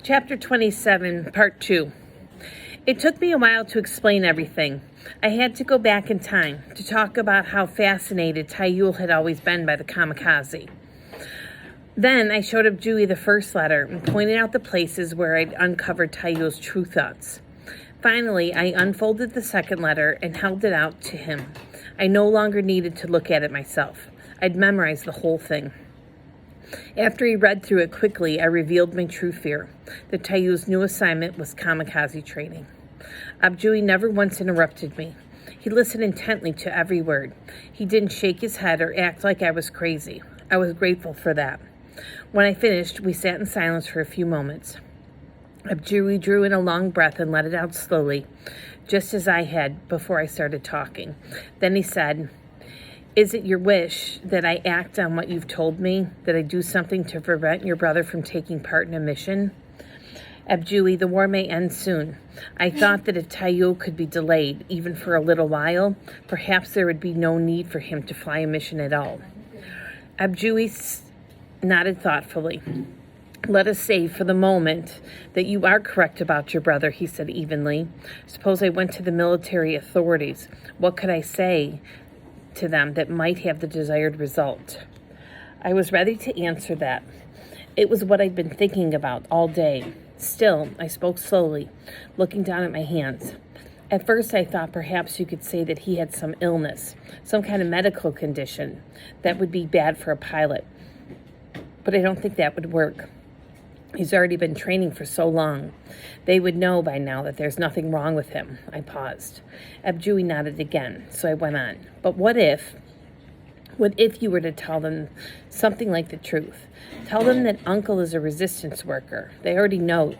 Chapter 27, Part 2. It took me a while to explain everything. I had to go back in time to talk about how fascinated Taiyul had always been by the kamikaze. Then I showed Abjui the first letter and pointed out the places where I'd uncovered Taiyul's true thoughts. Finally, I unfolded the second letter and held it out to him. I no longer needed to look at it myself. I'd memorized the whole thing. After he read through it quickly, I revealed my true fear, that Taiyul's new assignment was kamikaze training. Abjui never once interrupted me. He listened intently to every word. He didn't shake his head or act like I was crazy. I was grateful for that. When I finished, we sat in silence for a few moments. Abjui drew in a long breath and let it out slowly, just as I had before I started talking. Then he said, "Is it your wish that I act on what you've told me, that I do something to prevent your brother from taking part in a mission?" Abjui, the war may end soon. I thought that if Taiyul could be delayed, even for a little while, perhaps there would be no need for him to fly a mission at all. Abjui nodded thoughtfully. "Let us say for the moment that you are correct about your brother," he said evenly. "Suppose I went to the military authorities. What could I say to them that might have the desired result?" I was ready to answer that. It was what I'd been thinking about all day. Still, I spoke slowly, looking down at my hands. At first, I thought perhaps you could say that he had some illness, some kind of medical condition that would be bad for a pilot. But I don't think that would work. He's already been training for so long. They would know by now that there's nothing wrong with him. I paused. Abjui nodded again, so I went on. But what if you were to tell them something like the truth? Tell them that Uncle is a resistance worker. They already know,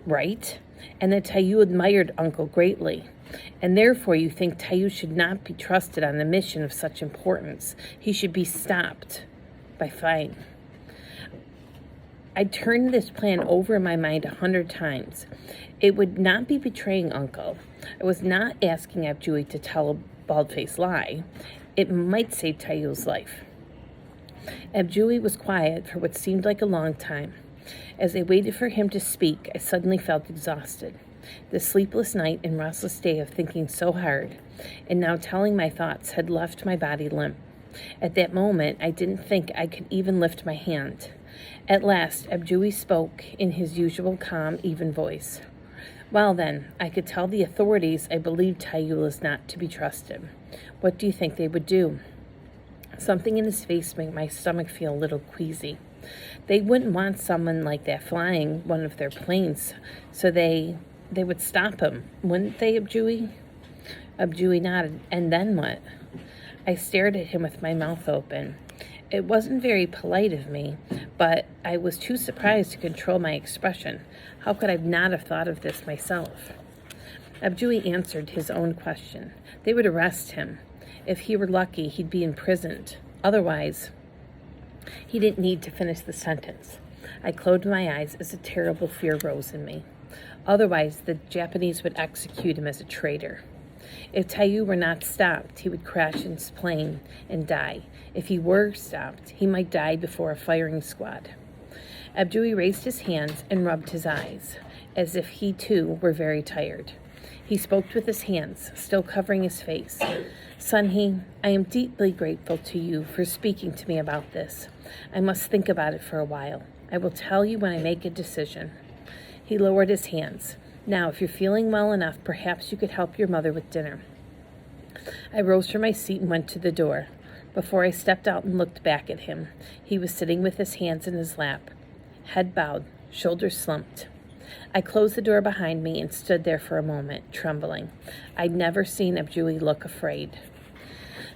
right? And that Taiyul admired Uncle greatly. And therefore you think Taiyul should not be trusted on a mission of such importance. He should be stopped by flying. I turned this plan over in my mind 100 times. It would not be betraying Uncle. I was not asking Abjui to tell a bald-faced lie. It might save Taiyul's life. Abjui was quiet for what seemed like a long time. As I waited for him to speak, I suddenly felt exhausted. The sleepless night and restless day of thinking so hard, and now telling my thoughts, had left my body limp. At that moment, I didn't think I could even lift my hand. At last, Abjui spoke in his usual calm, even voice. "Well then, I could tell the authorities I believe Taiyul is not to be trusted. What do you think they would do?" Something in his face made my stomach feel a little queasy. They wouldn't want someone like that flying one of their planes, so they would stop him, wouldn't they, Abjui? Abjui nodded. "And then what?" I stared at him with my mouth open. It wasn't very polite of me, but I was too surprised to control my expression. How could I not have thought of this myself? Abjui answered his own question. They would arrest him. If he were lucky, he'd be imprisoned. Otherwise, he didn't need to finish the sentence. I closed my eyes as a terrible fear rose in me. Otherwise, the Japanese would execute him as a traitor. If Taiyul were not stopped, he would crash in his plane and die. If he were stopped, he might die before a firing squad. Abjui raised his hands and rubbed his eyes, as if he too were very tired. He spoke with his hands, still covering his face. "Sunhee, I am deeply grateful to you for speaking to me about this. I must think about it for a while. I will tell you when I make a decision." He lowered his hands. "Now, if you're feeling well enough, perhaps you could help your mother with dinner." I rose from my seat and went to the door. Before I stepped out and looked back at him, he was sitting with his hands in his lap, head bowed, shoulders slumped. I closed the door behind me and stood there for a moment, trembling. I'd never seen Abjui look afraid.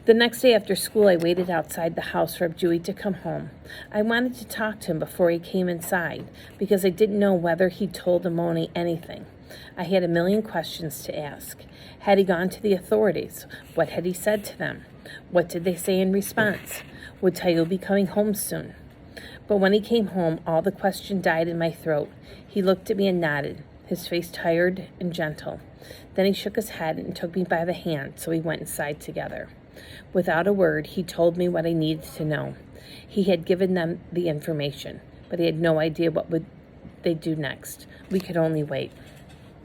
The next day after school, I waited outside the house for Abjui to come home. I wanted to talk to him before he came inside, because I didn't know whether he'd told Amoni anything. I had a million questions to ask. Had he gone to the authorities? What had he said to them? What did they say in response? Would Taiyul be coming home soon? But when he came home, all the question died in my throat. He looked at me and nodded, his face tired and gentle. Then he shook his head and took me by the hand, so we went inside together. Without a word, he told me what I needed to know. He had given them the information, but he had no idea what they'd do next. We could only wait.